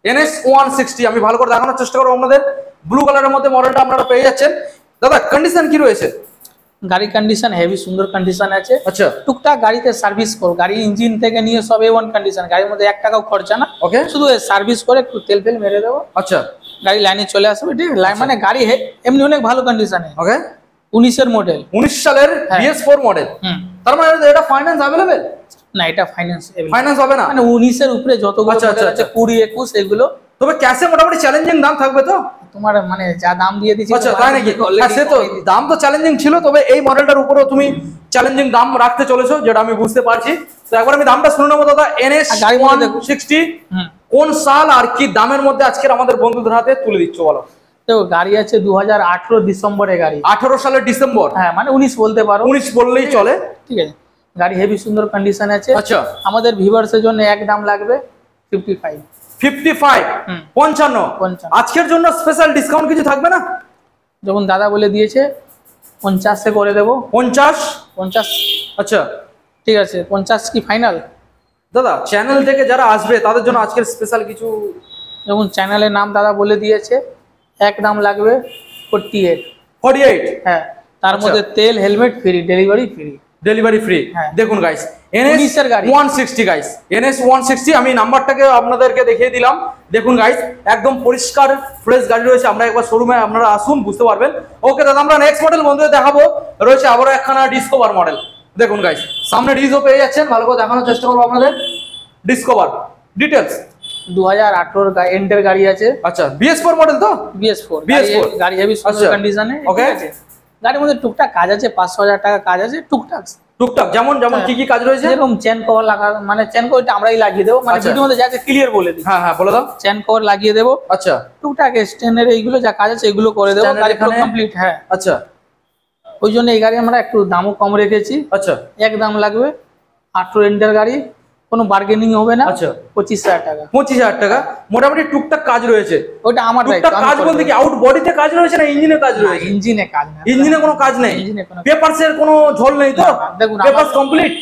[SPEAKER 1] NS 160 আমি ভালো করে দেখানোর চেষ্টা করবো আপনাদের। ব্লু কালারের মধ্যে মডেলটা আপনারা পেয়ে যাচ্ছেন। দাদা কন্ডিশন কি রয়েছে?
[SPEAKER 2] গাড়ি কন্ডিশন হেভি সুন্দর কন্ডিশন আছে।
[SPEAKER 1] আচ্ছা
[SPEAKER 2] টুকটাক গাড়িতে সার্ভিস করো, গাড়ি ইঞ্জিন থেকে নিয়ে সব A1 কন্ডিশন, গাড়ির মধ্যে 1 টাকাও খরচা না।
[SPEAKER 1] ওকে,
[SPEAKER 2] শুধু সার্ভিস করে একটু তেল ফেল মেরে দেবো।
[SPEAKER 1] আচ্ছা
[SPEAKER 2] গাড়ি লাইনে চলে আসবে। ঠিক আছে, মানে গাড়ি এমনি অনেক ভালো কন্ডিশনে।
[SPEAKER 1] ওকে
[SPEAKER 2] 19 এর মডেল,
[SPEAKER 1] 19 সালের BS4 মডেল। তার মানে এটা ফাইন্যান্স अवेलेबल?
[SPEAKER 2] না, এটা
[SPEAKER 1] ফাইন্যান্স হবে না,
[SPEAKER 2] মানে 19 এর উপরে যতগুলো মডেল আছে 20 21 এগুলো।
[SPEAKER 1] তবে ক্যাশে মোটামুটি চ্যালেঞ্জিং দাম থাকবে তো?
[SPEAKER 2] তোমার মানে যা দাম দিয়ে দিছি।
[SPEAKER 1] আচ্ছা তাই নাকি? সে তো দাম তো চ্যালেঞ্জিং ছিল, তবে এই মডেলটার উপরেও তুমি চ্যালেঞ্জিং দাম রাখতে চলেছো, যেটা আমি বুঝতে পারছি। তো একবার আমি দামটা শুনে নেবো দাদা। NS 160 কোন সাল আর কি দামের মধ্যে আজকের আমাদের বন্ধুদের হাতে তুলে দিচ্ছ বলো?
[SPEAKER 2] তো গাড়ি আছে 2018 ডিসেম্বরে গাড়ি।
[SPEAKER 1] 18 সালের ডিসেম্বর?
[SPEAKER 2] হ্যাঁ, মানে 19 বলতে পারো,
[SPEAKER 1] 19 বললেই চলে।
[SPEAKER 2] ঠিক আছে, গাড়ি হেভি সুন্দর কন্ডিশন আছে।
[SPEAKER 1] আচ্ছা,
[SPEAKER 2] আমাদের ভিউয়ার্সের জন্য এক দাম লাগবে 55।
[SPEAKER 1] 55? 55? আজকের জন্য স্পেশাল ডিসকাউন্ট কিছু থাকবে না?
[SPEAKER 2] যখন দাদা বলে দিয়েছে 50 করে দেবো।
[SPEAKER 1] 50? আচ্ছা
[SPEAKER 2] ঠিক আছে, 50 কি ফাইনাল?
[SPEAKER 1] দাদা চ্যানেল থেকে যারা আসবে তাদের জন্য আজকের স্পেশাল কিছু?
[SPEAKER 2] যখন চ্যানেলের নাম দাদা বলে দিয়েছে, এক দাম লাগবে 48।
[SPEAKER 1] 48?
[SPEAKER 2] হ্যাঁ, তার মধ্যে তেল helmet free, delivery free.
[SPEAKER 1] Delivery free? দেখুন গাইস NS 160 গাইস, NS 160 আমি নাম্বারটাকে আপনাদেরকে দেখিয়ে দিলাম। দেখুন গাইস একদম পরিষ্কার ফ্রেশ গাড়ি রয়েছে। আমরা একবার শোরুমে আপনারা আসুন, বুঝতে পারবেন। ওকে দাদা, আমরা নেক্সট মডেল বন্ধুদের দেখাবো, রয়েছে আবারও একখানা ডিসকভার মডেল। দেখুন গাইস সামনে ডিজও পেয়ে যাচ্ছেন, ভালো করে দেখানোর চেষ্টা করবো আপনাদের। ডিসকভার ডিটেলস
[SPEAKER 2] 2018 এন্ডের গাড়ি আছে।
[SPEAKER 1] আচ্ছা BS4 মডেল তো?
[SPEAKER 2] BS4
[SPEAKER 1] গাড়ি
[SPEAKER 2] হেভি সুন্দর কন্ডিশনে। ওকে, গাড়ির মধ্যে টুকটাক কাজ আছে, 500,000 টাকা কাজ আছে টুকটাক।
[SPEAKER 1] টুকটাক যেমন যেমন কি কি কাজ রয়েছে?
[SPEAKER 2] যেরকম চেন কভার লাগা, মানে চেন কভারটা আমরাই লাগিয়ে দেবো, মানে ভিডিওর মধ্যে যাকে ক্লিয়ার বলে দিই।
[SPEAKER 1] হ্যাঁ হ্যাঁ বলে দাও।
[SPEAKER 2] চেন কভার লাগিয়ে দেবো।
[SPEAKER 1] আচ্ছা।
[SPEAKER 2] টুকটাক স্ট্যান্ডের এইগুলো যা কাজ আছে এগুলো করে দেবো, গাড়ি পুরো কমপ্লিট। হ্যাঁ
[SPEAKER 1] আচ্ছা।
[SPEAKER 2] ওই জন্য এই গাড়ি আমরা একটু দামও কম রেখেছি।
[SPEAKER 1] আচ্ছা।
[SPEAKER 2] এক দাম লাগবে 8 রেন্টের গাড়ি, কোনো বার্গেনিং হবে না।
[SPEAKER 1] আচ্ছা।
[SPEAKER 2] 25,000 টাকা।
[SPEAKER 1] 25,000 টাকা মোটামুটি টুকটাক কাজ রয়েছে।
[SPEAKER 2] ওটা আমার দায়িত্ব।
[SPEAKER 1] টুকটাক কাজ বলতে কি আউট বডিতে কাজ রয়েছে না ইঞ্জিনে কাজ রয়েছে?
[SPEAKER 2] ইঞ্জিনে কাজ না,
[SPEAKER 1] ইঞ্জিনে কোনো কাজ নেই, পেপারসের কোনো ঝোল নেই তো?
[SPEAKER 2] দেখুন
[SPEAKER 1] পেপারস কমপ্লিট।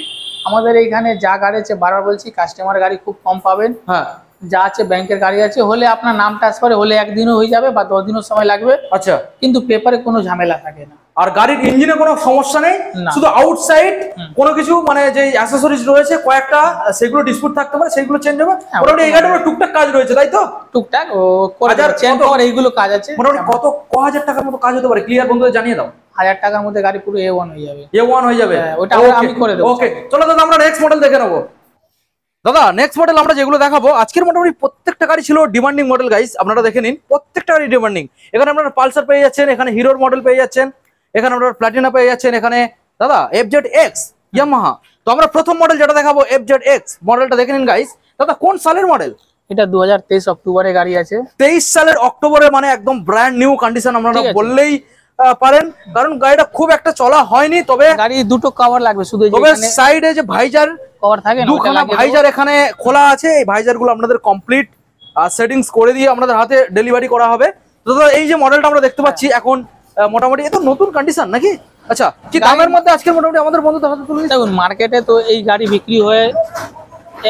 [SPEAKER 2] আমাদের এইখানে যা গাড়ি আছে, বারবার বলছি কাস্টমার গাড়ি খুব কম পাবেন।
[SPEAKER 1] হ্যাঁ
[SPEAKER 2] যা আছে ব্যাংকের গাড়ি আছে, হলে আপনার নাম ট্রান্সফারে হলে একদিনও হয়ে যাবে বা 10 দিনও সময় লাগবে।
[SPEAKER 1] আচ্ছা।
[SPEAKER 2] কিন্তু পেপারে কোনো ঝামেলা থাকে না।
[SPEAKER 1] আর গাড়ির ইঞ্জিনে কোনো সমস্যা নেই, শুধু আউটসাইড কোনো কিছু মানে যে অ্যাকসেসরিজ রয়েছে কয়েকটা সেগুলো ডিসপুট থাকতে পারে, সেগুলো চেঞ্জ হবে। মোটামুটি এই গাড়ির টুকটাক কাজ রয়েছে তাই তো?
[SPEAKER 2] টুকটাক ও করে চেঞ্জ কভার এইগুলো কাজ আছে।
[SPEAKER 1] মোটামুটি কত হাজার টাকার মতো কাজ হতে পারে ক্লিয়ার বন্ধুদের জানিয়ে দাও।
[SPEAKER 2] 1000 টাকার মধ্যে গাড়ি পুরো A1 হয়ে যাবে।
[SPEAKER 1] A1 হয়ে যাবে,
[SPEAKER 2] ওটা আমি করে দেব।
[SPEAKER 1] ওকে চলো দাদা আমরা নেক্সট মডেল দেখে নেবো। দাদা নেক্সট মডেল আমরা যেগুলো দেখাবো আজকের মোটামুটি প্রত্যেকটা গাড়ি ছিল ডিমান্ডিং মডেল গাইস, আপনারা দেখে নিন প্রত্যেকটা গাড়ি ডিমান্ডিং। এখানে আপনারা পালসার পেয়ে যাচ্ছেন, এখানে হিরোর মডেল পেয়ে যাচ্ছেন, এখানে আপনারা প্লাটিনা পেয়ে যাচ্ছেন, এখানে দাদা FZX ইয়ামাহা। তো আমরা প্রথম মডেল যেটা দেখাবো FZX মডেলটা দেখে নিন গাইস। দাদা কোন সালের মডেল?
[SPEAKER 2] এটা 2023 অক্টোবরে গাড়ি আছে।
[SPEAKER 1] 23 সালের অক্টোবরে, মানে একদম ব্র্যান্ড নিউ কন্ডিশন আপনারা বললেই পারেন, কারণ গাড়িটা খুব একটা চলা হয়নি। তবে
[SPEAKER 2] গাড়ি দুটো কভার লাগবে শুধু,
[SPEAKER 1] তবে সাইডে যে ভাইজার
[SPEAKER 2] কভার থাকে না,
[SPEAKER 1] দুখানা ভাইজার এখানে খোলা আছে। এই ভাইজার গুলো আপনাদের কমপ্লিট সেটিংস করে দিয়ে আপনাদের হাতে ডেলিভারি করা হবে। তো দাদা এই যে মডেলটা আমরা দেখতে পাচ্ছি এখন মোটামুটি এত নতুন কন্ডিশন নাকি? আচ্ছা কি দামের মধ্যে আজকের মোটামুটি আমাদের বন্ধুদের হাতে তুলে দিচ্ছি?
[SPEAKER 2] দেখুন মার্কেটে তো এই গাড়ি বিক্রি হয়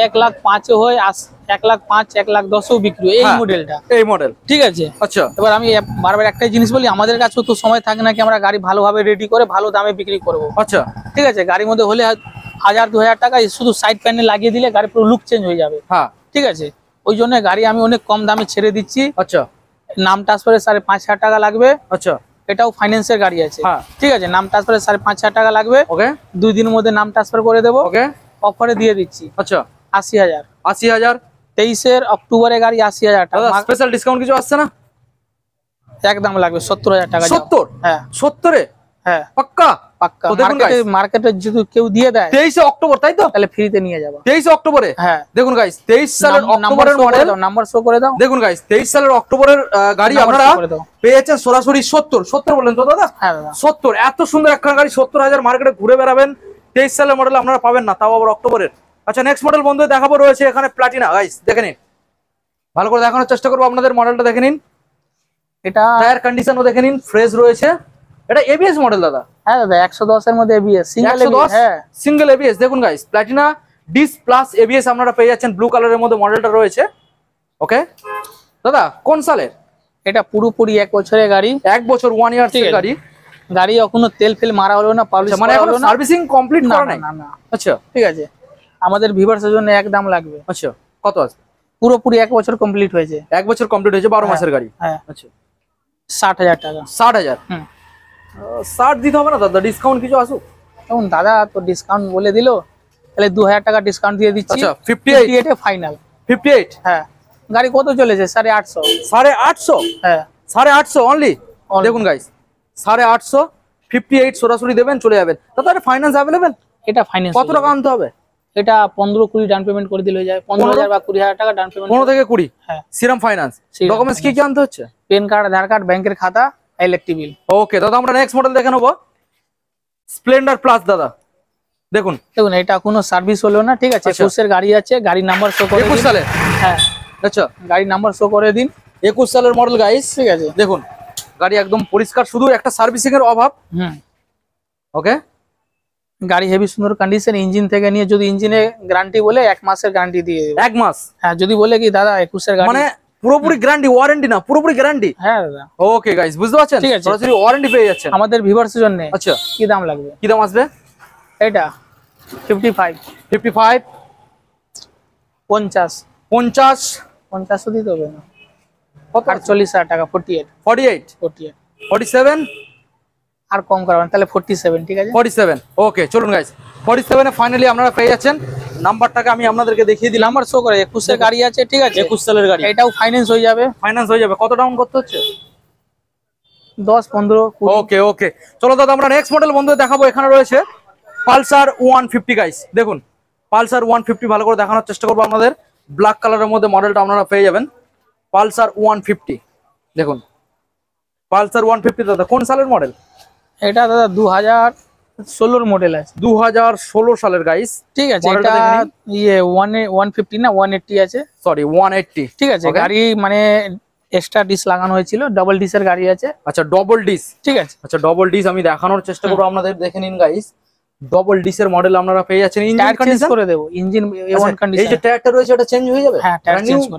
[SPEAKER 2] 1,05,000 হয়, 1,05,000 1,10,000 বিক্রি এই মডেলটা, এই মডেল ঠিক আছে।
[SPEAKER 1] আচ্ছা
[SPEAKER 2] এবার আমি বারবার একটাই জিনিস বলি, আমাদের কাছে তো সময় থাকে না কি আমরা গাড়ি ভালোভাবে রেডি করে ভালো দামে বিক্রি করব।
[SPEAKER 1] আচ্ছা
[SPEAKER 2] ঠিক আছে, গাড়ির মধ্যে হলে 1000-2000 টাকা শুধু সাইড প্যানেল লাগিয়ে দিলে গাড়ি পুরো লুক চেঞ্জ হয়ে যাবে।
[SPEAKER 1] হ্যাঁ
[SPEAKER 2] ঠিক আছে, ওই জন্য গাড়ি আমি অনেক কম দামে ছেড়ে দিচ্ছি।
[SPEAKER 1] আচ্ছা
[SPEAKER 2] নাম ট্রান্সফারে 5,500 টাকা লাগবে।
[SPEAKER 1] আচ্ছা
[SPEAKER 2] এটাও ফাইন্যান্সের গাড়ি আছে। ঠিক আছে, নাম ট্রান্সফারে 5,500 টাকা লাগবে।
[SPEAKER 1] ওকে
[SPEAKER 2] 2 দিনের মধ্যে নাম ট্রান্সফার করে দেবো। ওকে অফারে দিয়ে দিচ্ছি।
[SPEAKER 1] আচ্ছা
[SPEAKER 2] 80,000।
[SPEAKER 1] 80,000
[SPEAKER 2] 23 অক্টোবরে গাড়ি 80,000 টাকা।
[SPEAKER 1] স্পেশাল ডিসকাউন্ট কিছু আসছে না?
[SPEAKER 2] একদম লাগবে 70,000 টাকা।
[SPEAKER 1] 70? হ্যাঁ 70
[SPEAKER 2] হ্যাঁ
[SPEAKER 1] পাক্কা
[SPEAKER 2] পাক্কা। মার্কেটে যদি কেউ দিয়ে দেয়
[SPEAKER 1] 23 অক্টোবর তাই তো,
[SPEAKER 2] তাহলে ফ্রিতে নিয়ে যাবো
[SPEAKER 1] 23 অক্টোবরে।
[SPEAKER 2] হ্যাঁ
[SPEAKER 1] দেখুন গাইস 23 সালের অক্টোবরের মডেল,
[SPEAKER 2] নাম্বার শো করে দাও।
[SPEAKER 1] দেখুন গাইস 23 সালের অক্টোবরের গাড়ি আপনারা পেয়ে যাচ্ছেন সরাসরি 70 বললেন তো দাদা?
[SPEAKER 2] হ্যাঁ দাদা
[SPEAKER 1] 70। এত সুন্দর একটা গাড়ি 70,000 মার্কেটে ঘুরে বেড়াবেন, 23 সালের মডেল আপনারা পাবেন না, তাও আবার অক্টোবরের। আচ্ছা নেক্সট মডেল বন্ধু দেখাবো রয়েছে এখানে প্লাটিনা। গাইস দেখে নিন, ভালো করে দেখানোর চেষ্টা করবো আপনাদের। মডেলটা দেখে নিন, এটা টায়ার কন্ডিশনও দেখে নিন, ফ্রেশ রয়েছে। এটা এবিএস মডেল দাদা?
[SPEAKER 2] হ্যাঁ দাদা 110 এর মধ্যে এবিএস, সিঙ্গেল এবিএস। হ্যাঁ
[SPEAKER 1] সিঙ্গেল এবিএস। দেখুন guys Platina dish plus ABS আপনারা পেয়ে যাচ্ছেন, ব্লু কালারের মধ্যে মডেলটা রয়েছে। ওকে দাদা কোন সালের?
[SPEAKER 2] এটা পুরোপুরি 1 বছরের গাড়ি।
[SPEAKER 1] 1 বছর 1 ইয়ার্স এর গাড়ি।
[SPEAKER 2] গাড়ি এখনো তেল ফেল মারা হলো না, পাবলিশ
[SPEAKER 1] মানে এখনো সার্ভিসিং কমপ্লিট করা নাই?
[SPEAKER 2] না।
[SPEAKER 1] আচ্ছা
[SPEAKER 2] ঠিক আছে, আমাদের ভিউয়ার্সের জন্য একদম লাগবে।
[SPEAKER 1] আচ্ছা কত আছে?
[SPEAKER 2] পুরোপুরি 1 বছর কমপ্লিট হয়েছে।
[SPEAKER 1] 1 বছর কমপ্লিট হয়েছে, 12 মাসের গাড়ি।
[SPEAKER 2] হ্যাঁ
[SPEAKER 1] আচ্ছা
[SPEAKER 2] 60,000 টাকা।
[SPEAKER 1] 60,000? 60 দিতে হবে না দাদা, ডিসকাউন্ট কিছু আসুক।
[SPEAKER 2] এখন দাদা তো ডিসকাউন্ট বলে দিল, তাহলে 2,000 টাকা ডিসকাউন্ট দিয়ে দিচ্ছি।
[SPEAKER 1] আচ্ছা 58
[SPEAKER 2] এ ফাইনাল।
[SPEAKER 1] 58?
[SPEAKER 2] হ্যাঁ গাড়ি কত চলেছে? 850।
[SPEAKER 1] 850?
[SPEAKER 2] হ্যাঁ
[SPEAKER 1] 850 অনলি। দেখুন গাইস 850 58 সরাসরি দেবেন, চলে যাবেন। দাদা এটা ফাইন্যান্স अवेलेबल?
[SPEAKER 2] এটা ফাইন্যান্স
[SPEAKER 1] কত টাকা আনতে হবে?
[SPEAKER 2] এটা 15-20 ডাউন পেমেন্ট করে দিলে হয়ে যায়। 15,000 বা 20,000 টাকা ডাউন পেমেন্ট।
[SPEAKER 1] 15 থেকে 20?
[SPEAKER 2] হ্যাঁ
[SPEAKER 1] শ্রীরাম ফাইন্যান্স। ডকুমেন্টস কি কি আনতে হচ্ছে?
[SPEAKER 2] পেন কার্ড, আধার কার্ড, ব্যাংকের খাতা, ইলেকট্রিক বিল।
[SPEAKER 1] ওকে দাদা আমরা নেক্সট মডেল দেখে নেবো, স্প্লেন্ডার প্লাস। দাদা দেখুন
[SPEAKER 2] এটা কোনো সার্ভিস হলো না। ঠিক আছে 21 এর গাড়ি আছে, গাড়ি নাম্বার শো করে
[SPEAKER 1] 21 সালে?
[SPEAKER 2] হ্যাঁ
[SPEAKER 1] আচ্ছা
[SPEAKER 2] গাড়ি নাম্বার শো করে দিন।
[SPEAKER 1] 21 সালের মডেল গাইস।
[SPEAKER 2] ঠিক আছে
[SPEAKER 1] দেখুন গাড়ি একদম পরিষ্কার, শুধু একটা সার্ভিসিং এর অভাব। ওকে
[SPEAKER 2] গাড়ি হেভি সুন্দর কন্ডিশন, ইঞ্জিন থেকে নিয়ে যদি ইঞ্জিনে গ্যারান্টি বলে 1 মাসের গ্যারান্টি দিয়ে দেব।
[SPEAKER 1] 1 মাস?
[SPEAKER 2] হ্যাঁ যদি বলে কি দাদা 21 এর গাড়ি,
[SPEAKER 1] মানে পুরোপুরি গ্যারান্টি, ওয়ারেন্টি না, পুরোপুরি গ্যারান্টি?
[SPEAKER 2] হ্যাঁ দাদা।
[SPEAKER 1] ওকে গাইস বুঝতে পারছেন, সরাসরি ওয়ারেন্টি পেয়ে যাচ্ছেন
[SPEAKER 2] আমাদের ভিউয়ার্সের জন্য।
[SPEAKER 1] আচ্ছা
[SPEAKER 2] কি দাম লাগবে?
[SPEAKER 1] কি দাম আসবে?
[SPEAKER 2] এটা 55
[SPEAKER 1] 55
[SPEAKER 2] 50 50 দিতে হবে না, কত? 48,000 টাকা। 48
[SPEAKER 1] 47
[SPEAKER 2] আর কম করবেন তাহলে 47। ঠিক আছে
[SPEAKER 1] 47। ওকে চলুন গাইস 47 এ ফাইনালি আপনারা পেয়ে যাচ্ছেন। নাম্বারটাকে আমি আপনাদেরকে দেখিয়ে দিলাম,
[SPEAKER 2] নাম্বার শো করে 21 এর গাড়ি আছে। ঠিক আছে
[SPEAKER 1] 21 সালের গাড়ি।
[SPEAKER 2] এটাও ফাইন্যান্স হয়ে যাবে।
[SPEAKER 1] ফাইন্যান্স হয়ে যাবে। কত ডাউন করতে হচ্ছে?
[SPEAKER 2] 10-15।
[SPEAKER 1] ওকে ওকে চলো দাদা আমরা নেক্সট মডেল বন্ধু দেখাবো। এখানে রয়েছে পালসার 150 গাইস, দেখুন পালসার 150 ভালো করে দেখানোর চেষ্টা করবো আপনাদের। ব্ল্যাক কালারের মধ্যে মডেলটা আপনারা পেয়ে যাবেন, পালসার 150। দেখুন পালসার 150 দাদা কোন সালের মডেল?
[SPEAKER 2] এটা দাদা 2016 মডেল আছে,
[SPEAKER 1] 2016 সালের গাইস।
[SPEAKER 2] ঠিক আছে, এটা ইয়ে 150 না 180 আছে,
[SPEAKER 1] সরি 180।
[SPEAKER 2] ঠিক আছে, গাড়ি মানে এক্সট্রা ডিস লাগানো হয়েছিল, ডাবল ডিসের গাড়ি আছে।
[SPEAKER 1] আচ্ছা ডবল ডিস,
[SPEAKER 2] ঠিক আছে।
[SPEAKER 1] আচ্ছা ডবল ডিস আমি দেখানোর চেষ্টা করব আপনাদের, দেখে নিন গাইস। ডবল ডিসের মডেল আপনারা পেয়ে যাচ্ছেন। ইঞ্জিন কন্ডিশন করে দেব, ইঞ্জিন A1 কন্ডিশন। এই যে টায়ারটা রয়েছে এটা চেঞ্জ হয়ে যাবে? হ্যাঁ,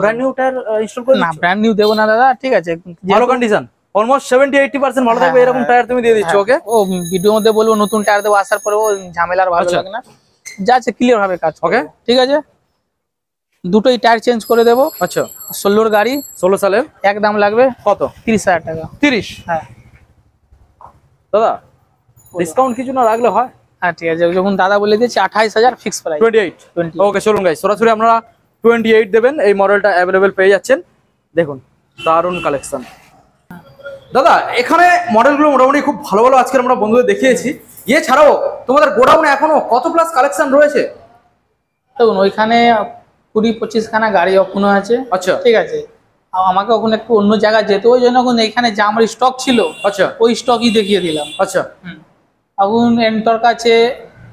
[SPEAKER 1] ব্র্যান্ড নিউ টায়ার ইনস্টল করে না,
[SPEAKER 2] ব্র্যান্ড নিউ দেব না দাদা, ঠিক আছে,
[SPEAKER 1] ভালো কন্ডিশন, অলমোস্ট 70-80% ভালো থাকবে এরকম টায়ার তুমি দিয়ে দিচ্ছ। ওকে,
[SPEAKER 2] ও ভিডিওর মধ্যে বলবো নতুন টায়ার দেবো, আসার পরে ও ঝামেলার ভালো লাগে না, যা আছে ক্লিয়ার ভাবে কাজ। ওকে, ঠিক আছে, দুটোই টায়ার চেঞ্জ করে দেবো।
[SPEAKER 1] আচ্ছা
[SPEAKER 2] 16 গাড়ি,
[SPEAKER 1] 16 সালের।
[SPEAKER 2] একদম লাগবে কত? 30,000 টাকা।
[SPEAKER 1] 30?
[SPEAKER 2] হ্যাঁ
[SPEAKER 1] দাদা ডিসকাউন্ট কিছু না রাখলে হয়?
[SPEAKER 2] হ্যাঁ ঠিক আছে, যখন দাদা বলে দিয়েছে 28,000 ফিক্স প্রাইস।
[SPEAKER 1] 28। ওকে চলুন গাইস, সরাসরি আপনারা 28 দেবেন। এই মডেলটা অ্যাভেলেবেল পেয়ে যাচ্ছেন। দেখুন দারুন কালেকশন দাদা, এখানে মডেলগুলো মোটামুটি খুব ভালো ভালো আজকে আমরা বন্ধুদের দেখিয়েছি। এছাড়াও তোমাদের গোডাউনে এখনো কত প্লাস কালেকশন রয়েছে?
[SPEAKER 2] দেখুন ওইখানে 20-25 খানা গাড়ি এখনো আছে। আচ্ছা ঠিক আছে, আমাকে ওখানে একটু অন্য জায়গায় যেতে, ওই জন্য এখানে যা আমার স্টক ছিল
[SPEAKER 1] আচ্ছা
[SPEAKER 2] ওই স্টকই দেখিয়ে দিলাম।
[SPEAKER 1] আচ্ছা
[SPEAKER 2] এখন এন্টর কাছে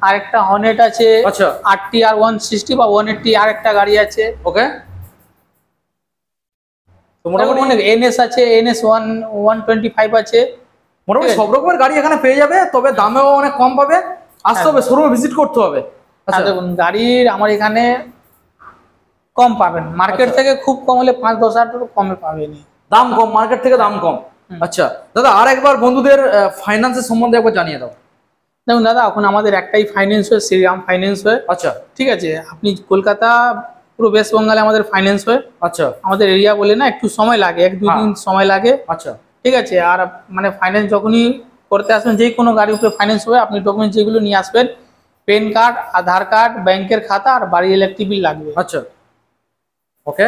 [SPEAKER 2] আরেকটা হর্নেট আছে, আচ্ছা RTR 160 বা 180 আরেকটা গাড়ি আছে। ওকে, মোটামুটি NS আছে, NS 125 আছে,
[SPEAKER 1] মোটামুটি সব রকমের গাড়ি এখানে পেয়ে যাবে, তবে দামেও অনেক কম পাবে। আসতে হবে, শোরুমে ভিজিট করতে হবে।
[SPEAKER 2] আচ্ছা দেখুন গাড়ির আমার এখানে কম পাবেন, মার্কেট থেকে খুব কম হলে 5-10 হাজার টাকা কমে পাবেন,
[SPEAKER 1] দাম কম, মার্কেট থেকে দাম কম। আচ্ছা দাদা আর একবার বন্ধুদের ফাইন্যান্সের সম্বন্ধে একবার জানিয়ে দাও।
[SPEAKER 2] দেখুন দাদা এখন আমাদের একটাই ফাইন্যান্স হয়, শ্রীরাম ফাইন্যান্স হয়। আচ্ছা ঠিক আছে, আপনি কলকাতা পুরো ওয়েস্ট বেঙ্গলে আমাদের ফাইন্যান্স হয়। আচ্ছা আমাদের এরিয়া বলে না একটু সময় লাগে, 1-2 দিন সময় লাগে। আচ্ছা ঠিক আছে, আর মানে ফাইন্যান্স যখনই করতে আসবেন, যে কোনো গাড়ির উপরে ফাইন্যান্স হবে, আপনি ডকুমেন্ট যেগুলো নিয়ে আসবেন, পেন কার্ড, আধার কার্ড, ব্যাংকের খাতা আর বাড়ির ইলেকট্রিক বিল লাগবে। আচ্ছা ওকে,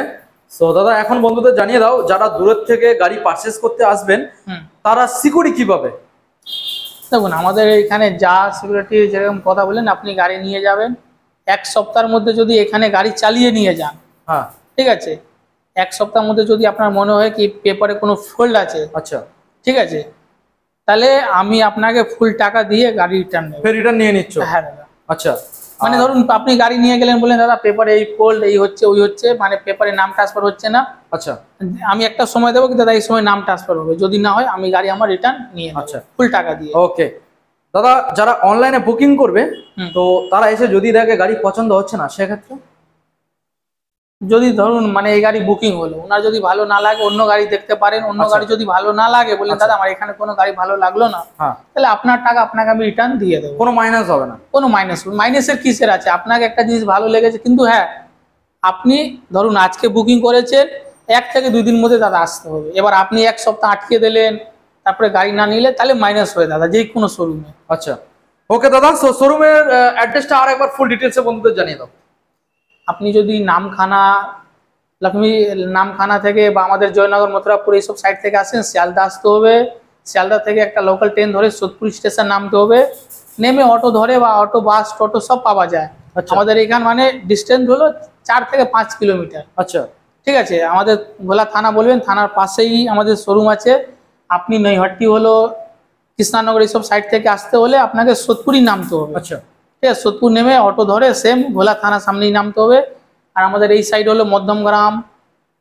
[SPEAKER 2] সো দাদা এখন বন্ধুদের জানিয়ে দাও, যারা দূরের থেকে গাড়ি পারচেজ করতে আসবেন তারা সিকিউরিটি কি পাবে? দেখুন আমাদের এখানে যা সিকিউরিটি যেরকম কথা বলেন, আপনি গাড়ি নিয়ে যাবেন, 1 সপ্তাহের মধ্যে যদি এখানে গাড়ি চালিয়ে নিয়ে যান, হ্যাঁ ঠিক আছে, 1 সপ্তাহের মধ্যে যদি আপনার মনে হয় কি পেপারে কোনো ফল্ট আছে, আচ্ছা ঠিক আছে, তাহলে আমি আপনাকে ফুল টাকা দিয়ে গাড়ি রিটার্ন নেব। রিটার্ন নিয়ে নিচ্ছ? হ্যাঁ দাদা। আচ্ছা মানে ধরুন আপনি গাড়ি নিয়ে গেলেন, বলেন দাদা পেপারে এই ফল্ট, এই হচ্ছে ওই হচ্ছে, মানে পেপারে নাম ট্রান্সফার হচ্ছে না, আচ্ছা আমি একটা সময় দেবো কি দাদা এই সময় নাম ট্রান্সফার হবে, যদি না হয় আমি গাড়ি আমার রিটার্ন নিয়ে নেব, আচ্ছা ফুল টাকা দিয়ে। ওকে দাদা, যারা অনলাইনে বুকিং করবে তো তারা এসে যদি দেখে গাড়ি পছন্দ হচ্ছে না, সেক্ষেত্রে যদি ধরুন মানে এই গাড়ি বুকিং হলো, ওনার যদি ভালো না লাগে অন্য গাড়ি দেখতে পারেন, অন্য গাড়ি যদি ভালো না লাগে বলেন দাদা আমার এখানে কোনো গাড়ি ভালো লাগলো না, তাহলে আপনার টাকা আপনাকে আমি রিটার্ন দিয়ে দেবো, কোনো মাইনাস হবে না। কোনো মাইনাসের কিসের আছে, আপনাকে একটা জিনিস ভালো লেগেছে, কিন্তু হ্যাঁ আপনি ধরুন আজকে বুকিং করেছেন, 1 থেকে 2 দিন মধ্যে দাদা আসতে হবে। এবার আপনি 1 সপ্তাহ আটকে দিলেন, তারপরে গাড়ি না নিলে তাহলে মাইনাস হয়ে দাদা যে কোনো শোরুমে। আচ্ছা ওকে দাদা, শোরুমের অ্যাড্রেসটা আর একবার ফুল ডিটেলসে বন্ধুদের জানিয়ে দাও। আপনি যদি নামখানা থেকে বা আমাদের জয়নগর, মথুরাপুর এইসব সাইড থেকে আসেন, শিয়ালদা আসতে হবে, শিয়ালদা থেকে একটা লোকাল ট্রেন ধরে সোদপুর স্টেশন নামতে হবে, নেমে অটো ধরে বা অটো বাস টোটো সব পাওয়া যায়। আমাদের এখান মানে ডিস্টেন্স হলো 4 থেকে 5 কিলোমিটার। আচ্ছা ঠিক আছে, আমাদের ভোলা থানা বলবেন, থানার পাশেই আমাদের শোরুম আছে। আপনি নৈহাটি হলো কৃষ্ণনগর এইসব সাইড থেকে আসতে হলে আপনাকে সোদপুরই নামতে হবে। আচ্ছা ঠিক আছে, সোদপুর নেমে অটো ধরে সেম ভোলা থানার সামনেই নামতে হবে। আর আমাদের এই সাইড হলো মধ্যমগ্রাম,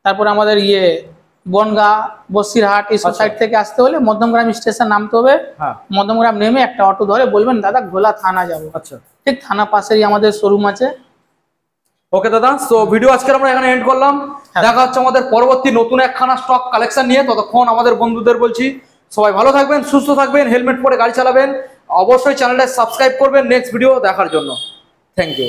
[SPEAKER 2] তারপরে আমাদের বনগা, বসিরহাট এইসব সাইড থেকে আসতে হলে মধ্যমগ্রাম স্টেশন নামতে হবে। মধ্যমগ্রাম নেমে একটা অটো ধরে বলবেন দাদা ভোলা থানা যাবো। আচ্ছা ঠিক থানা পাশেই আমাদের শোরুম আছে। ওকে দাদা, সো ভিডিও আজকে আমরা এখানে এন্ড করলাম। দেখা হচ্ছে আমাদের পরবর্তী নতুন একখানা স্টক কালেকশন নিয়ে। ততক্ষণ আমাদের বন্ধুদের বলছি সবাই ভালো থাকবেন, সুস্থ থাকবেন, হেলমেট পরে গাড়ি চালাবেন, অবশ্যই চ্যানেলটা সাবস্ক্রাইব করবেন নেক্সট ভিডিও দেখার জন্য। Thank you.